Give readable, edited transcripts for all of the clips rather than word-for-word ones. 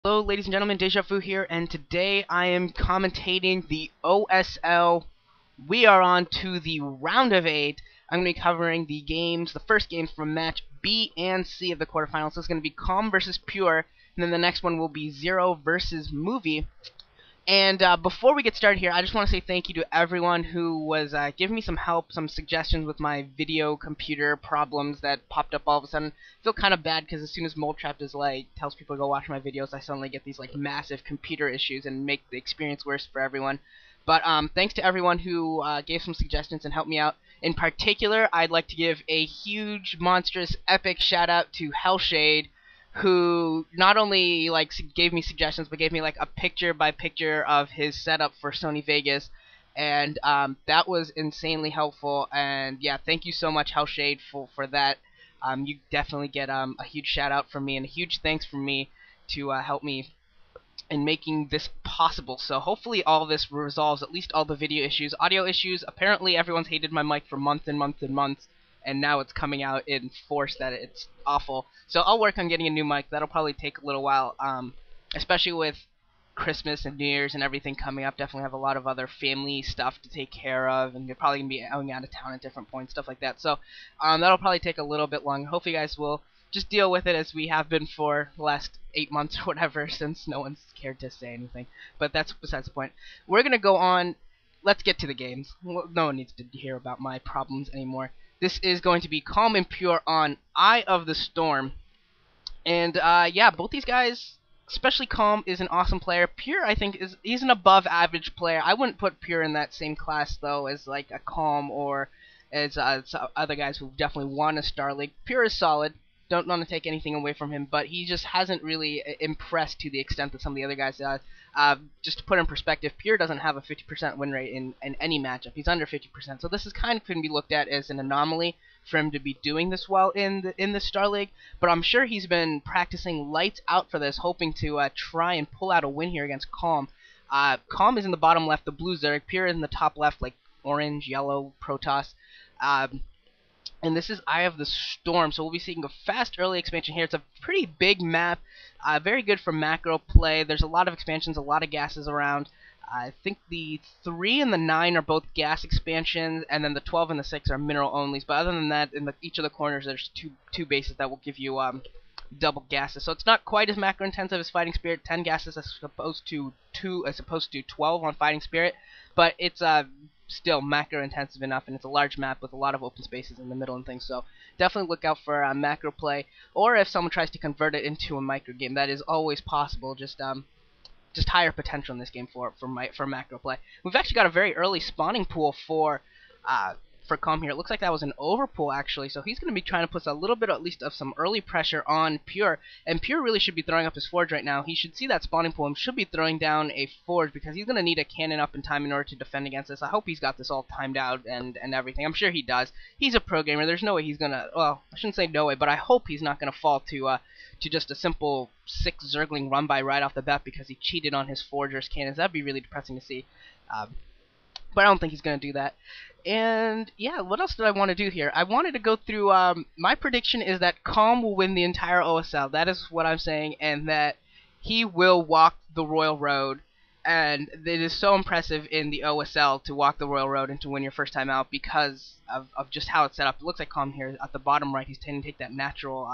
Hello, ladies and gentlemen, Deja Vu here, and today I am commentating the OSL. We are on to the round of 8. I'm going to be covering the first games from match B and C of the quarterfinals. So it's going to be Calm versus Pure, and then the next one will be Zero versus Movie. And before we get started here, I just want to say thank you to everyone who was giving me some help, some suggestions with my video computer problems that popped up all of a sudden. I feel kind of bad because as soon as Moletrap is tells people to go watch my videos, I suddenly get these massive computer issues and make the experience worse for everyone. But thanks to everyone who gave some suggestions and helped me out. In particular, I'd like to give a huge, monstrous, epic shout out to Hellshade, who not only gave me suggestions but gave me a picture by picture of his setup for Sony Vegas, and that was insanely helpful. And yeah, thank you so much, Hellshade, for that. You definitely get a huge shout out from me and a huge thanks from me to help me in making this possible. So hopefully all this resolves at least all the video issues. Audio issues, apparently everyone's hated my mic for months and months and months, and now it's coming out in force that it's awful. So I'll work on getting a new mic. That'll probably take a little while, especially with Christmas and New Year's and everything coming up. Definitely have a lot of other family stuff to take care of, and you're probably going to be going out of town at different points, stuff like that. So that'll probably take a little bit longer. Hopefully you guys will just deal with it as we have been for the last 8 months or whatever, since no one's cared to say anything. But that's besides the point. We're going to go on. Let's get to the games. No one needs to hear about my problems anymore. This is going to be Calm and Pure on Eye of the Storm. And yeah, both these guys, especially Calm, is an awesome player. Pure, I think, he's an above average player. I wouldn't put Pure in that same class, though, as a Calm or as other guys who definitely won a Star League. Pure is solid. Don't want to take anything away from him, but he just hasn't really impressed to the extent that some of the other guys have. Just to put in perspective, Pure doesn't have a 50% win rate in any matchup. He's under 50%, so this is kind of can be looked at as an anomaly for him to be doing this well in the Star League. But I'm sure he's been practicing lights out for this, hoping to try and pull out a win here against Calm. Calm is in the bottom left, the blue Zerg. Pure is in the top left, like orange, yellow, Protoss. And this is Eye of the Storm, so we'll be seeing a fast early expansion here. It's a pretty big map, very good for macro play. There's a lot of expansions, a lot of gases around. I think the 3 and the 9 are both gas expansions, and then the 12 and the 6 are mineral onlys. But other than that, in each of the corners, there's two bases that will give you double gases. So it's not quite as macro intensive as Fighting Spirit. 10 gases as opposed to 12 on Fighting Spirit, but it's still macro intensive enough, and it's a large map with a lot of open spaces in the middle and things. So definitely look out for macro play, or if someone tries to convert it into a micro game, that is always possible. Just higher potential in this game for macro play. We've actually got a very early spawning pool for Calm here. It looks like that was an overpool, actually, so he's going to be trying to put a little bit at least of some early pressure on Pure, and Pure really should be throwing up his forge right now. He should see that spawning pool and should be throwing down a forge, because he's going to need a cannon up in time in order to defend against this. I hope he's got this all timed out and everything. I'm sure he does. He's a pro gamer. There's no way he's going to, well, I shouldn't say no way, but I hope he's not going to fall to just a simple 6 Zergling run by right off the bat because he cheated on his forger's cannons. That'd be really depressing to see. But I don't think he's going to do that. And yeah, what else did I want to do here? I wanted to go through, my prediction is that Calm will win the entire OSL. That is what I'm saying, and that he will walk the Royal Road. And it is so impressive in the OSL to walk the Royal Road and to win your first time out because of just how it's set up. It looks like Calm here at the bottom right. He's tending to take that natural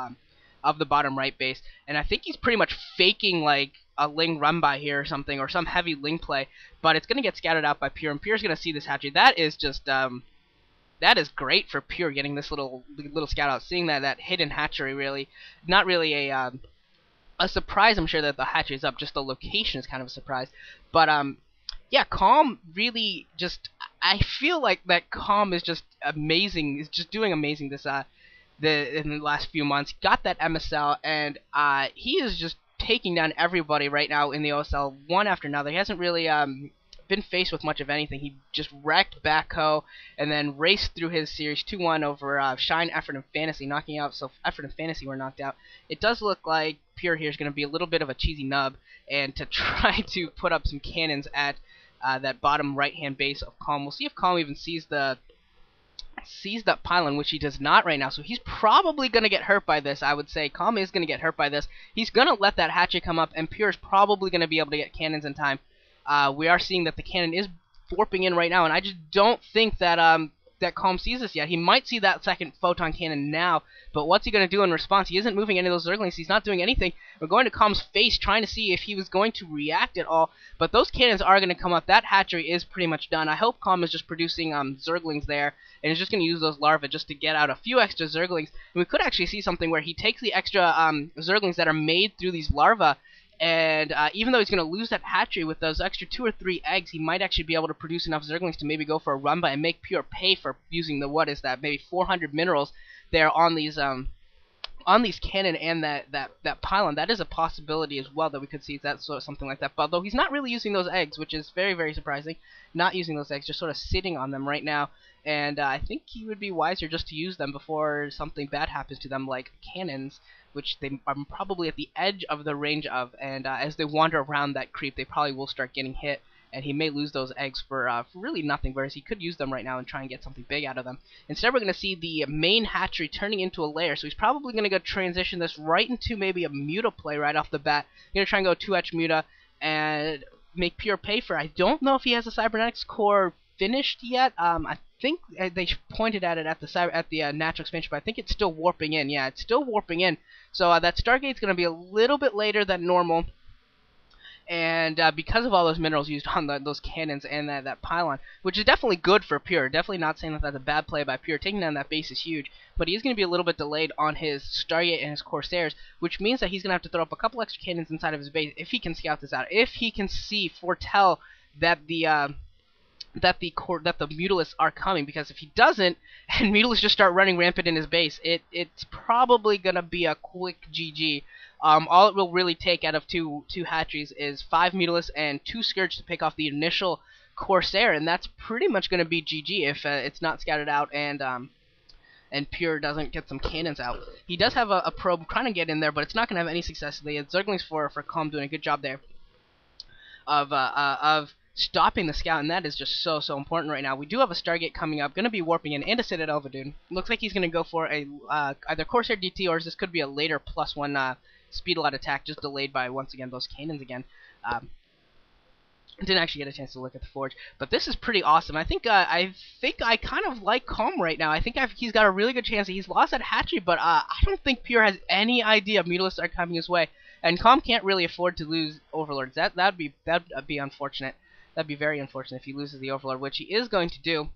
of the bottom right base, and I think he's pretty much faking like a Ling run by here or something, or some heavy Ling play, but it's going to get scattered out by Pure, and Pure's going to see this hatchery. That is just that is great for Pure, getting this little scout out, seeing that hidden hatchery. Really not really a surprise. I'm sure that the hatchery is up, just the location is kind of a surprise. But yeah, Calm really just, I feel like that Calm is just amazing, is just doing amazing this in the last few months. Got that MSL, and he is just taking down everybody right now in the OSL, one after another. He hasn't really been faced with much of anything. He just wrecked Backhoe and then raced through his series 2-1 over Shine, Effort, and Fantasy, knocking out. So Effort and Fantasy were knocked out. It does look like Pure here is going to be a little bit of a cheesy nub, and to try to put up some cannons at that bottom right-hand base of Calm. We'll see if Calm even sees the sees that pylon, which he does not right now, so he's probably going to get hurt by this. I would say Calm is going to get hurt by this. He's going to let that hatchet come up, and Pure is probably going to be able to get cannons in time. We are seeing that the cannon is warping in right now, and I just don't think that that Calm sees this yet. He might see that second photon cannon now, but what's he going to do in response? He isn't moving any of those Zerglings. He's not doing anything. We're going to Calm's face, trying to see if he was going to react at all, but those cannons are going to come up. That hatchery is pretty much done. I hope Calm is just producing Zerglings there, and is just going to use those larvae just to get out a few extra Zerglings. And we could actually see something where he takes the extra Zerglings that are made through these larvae, and even though he's going to lose that hatchery with those extra 2 or 3 eggs, he might actually be able to produce enough Zerglings to maybe go for a run by and make Pure pay for using the, what is that, maybe 400 minerals there on these cannon and that pylon. That is a possibility as well that we could see that sort of something like that. But though he's not really using those eggs, which is very, very surprising, not using those eggs, just sort of sitting on them right now. And I think he would be wiser just to use them before something bad happens to them, like cannons, which they are probably at the edge of the range of, and as they wander around that creep, they probably will start getting hit, and he may lose those eggs for really nothing, whereas he could use them right now and try and get something big out of them. Instead, we're going to see the main hatchery turning into a lair, so he's probably going to go transition this right into maybe a Muta play right off the bat. He's going to try and go 2H Muta and make Pure pay for. I don't know if he has a Cybernetics core finished yet. I think they pointed at it at the natural expansion, but I think it's still warping in. Yeah, it's still warping in. So that Stargate's going to be a little bit later than normal, and because of all those minerals used on those cannons and that pylon, which is definitely good for Pure. Definitely not saying that that's a bad play by Pure. Taking down that base is huge, but he's going to be a little bit delayed on his Stargate and his Corsairs, which means that he's going to have to throw up a couple extra cannons inside of his base if he can scout this out. If he can foretell that the Mutalisks are coming, because if he doesn't, and Mutalisks just start running rampant in his base, it's probably gonna be a quick GG. All it will really take out of two hatcheries is 5 Mutalisks and 2 Scourge to pick off the initial Corsair, and that's pretty much gonna be GG if it's not scouted out and Pure doesn't get some cannons out. He does have a probe trying to get in there, but it's not gonna have any success. The Zerglings for Calm doing a good job there of stopping the scout, and that is just so important right now. We do have a Stargate coming up, going to be warping in, and a Citadel Vadoon. Looks like he's going to go for a either Corsair DT, or this could be a later +1 speed lot attack, just delayed by, once again, those cannons again. Didn't actually get a chance to look at the forge, but this is pretty awesome. I think I kind of like Calm right now. I think he's got a really good chance. He's lost that hatchery, but I don't think Pure has any idea Mutalisks are coming his way, and Calm can't really afford to lose Overlords. That'd be unfortunate. That'd be very unfortunate if he loses the Overlord, which he is going to do.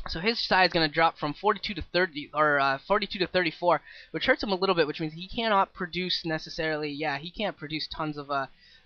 So his side is going to drop from 42 to 30, or 42 to 34, which hurts him a little bit, which means he cannot produce necessarily. Yeah, he can't produce tons of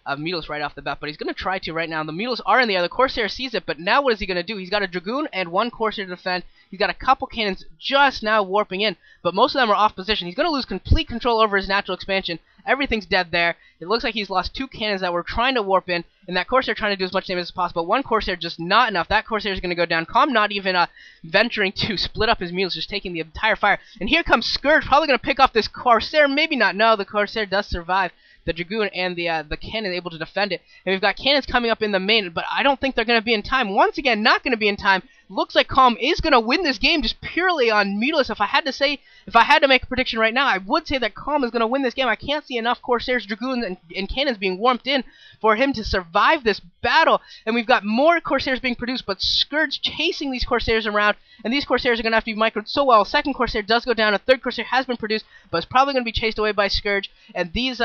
Mutalisks right off the bat, but he's going to try to right now. The Mutalisks are in the air. The Corsair sees it, but now what is he going to do? He's got a Dragoon and 1 Corsair to defend. He's got a couple cannons just now warping in, but most of them are off position. He's going to lose complete control over his natural expansion. Everything's dead there. It looks like he's lost 2 cannons that were trying to warp in, and that Corsair trying to do as much damage as possible. 1 Corsair just not enough. That Corsair is going to go down. Calm not even venturing to split up his Mutalisks, just taking the entire fire. And here comes Scourge, probably going to pick off this Corsair. Maybe not. No, the Corsair does survive. The Dragoon and the cannon able to defend it. And we've got cannons coming up in the main, but I don't think they're going to be in time. Once again, not going to be in time. Looks like Calm is going to win this game just purely on Mutalisks. If I had to make a prediction right now, I would say that Calm is going to win this game. I can't see enough Corsairs, Dragoons, and cannons being warped in for him to survive this battle. And we've got more Corsairs being produced, but Scourge chasing these Corsairs around, and these Corsairs are going to have to be microed so well. Second Corsair does go down. A third Corsair has been produced, but it's probably going to be chased away by Scourge. And these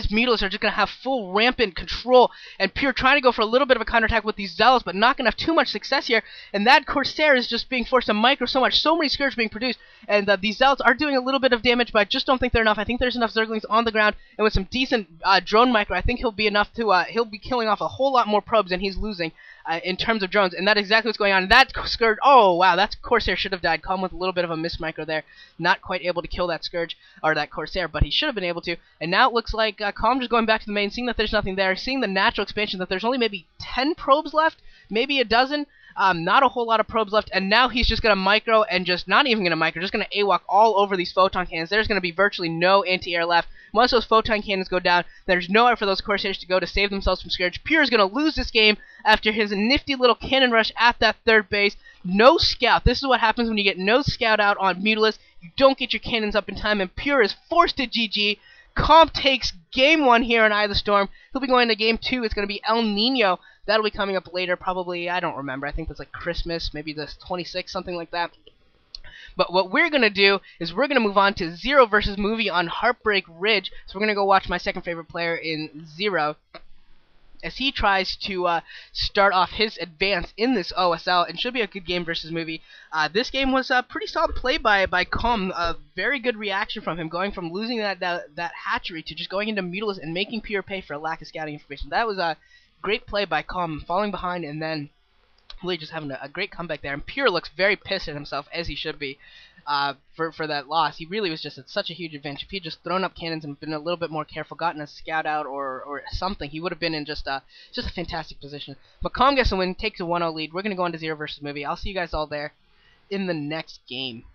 Mutalisks are just going to have full rampant control, and Pure trying to go for a little bit of a counterattack with these Zealots, but not going to have too much success here, and that Corsair is just being forced to micro so much, so many Scourge being produced, and these Zealots are doing a little bit of damage, but I just don't think they're enough. I think there's enough Zerglings on the ground, and with some decent drone micro, I think he'll be enough to, he'll be killing off a whole lot more probes than he's losing in terms of drones, and that's exactly what's going on. That Scourge, oh wow, that Corsair should have died. Calm with a little bit of a miss micro there, not quite able to kill that Scourge, or that Corsair, but he should have been able to, and now it looks like Calm just going back to the main, seeing that there's nothing there, seeing the natural expansion, that there's only maybe 10 probes left, maybe a dozen, Not a whole lot of probes left, and now he's just going to micro and just not even going to micro, just going to AWOC all over these photon cannons. There's going to be virtually no anti-air left. Once those photon cannons go down, there's nowhere for those Corsairs to go to save themselves from Scourge. Pure is going to lose this game after his nifty little cannon rush at that third base. No scout. This is what happens when you get no scout out on Mutalisk. You don't get your cannons up in time, and Pure is forced to GG. Comp takes game 1 here in Eye of the Storm. He'll be going to game 2. It's going to be El Nino. That'll be coming up later, probably, I don't remember. I think that's like Christmas, maybe the 26th, something like that. But what we're going to do is we're going to move on to Zero versus Movie on Heartbreak Ridge. So we're going to go watch my second favorite player in Zero as he tries to start off his advance in this OSL, and should be a good game versus Movie. This game was a pretty solid play by Com. A very good reaction from him, going from losing that hatchery to just going into Mutalisk and making Pure pay for a lack of scouting information. That was a great play by Com, falling behind and then really just having a great comeback there. And Pure looks very pissed at himself, as he should be, for that loss. He really was just at such a huge advantage. If he had just thrown up cannons and been a little bit more careful, gotten a scout out or something, he would have been in just a fantastic position. But Com gets a win, takes a 1-0 lead. We're going to go into Zero versus Movie. I'll see you guys all there in the next game.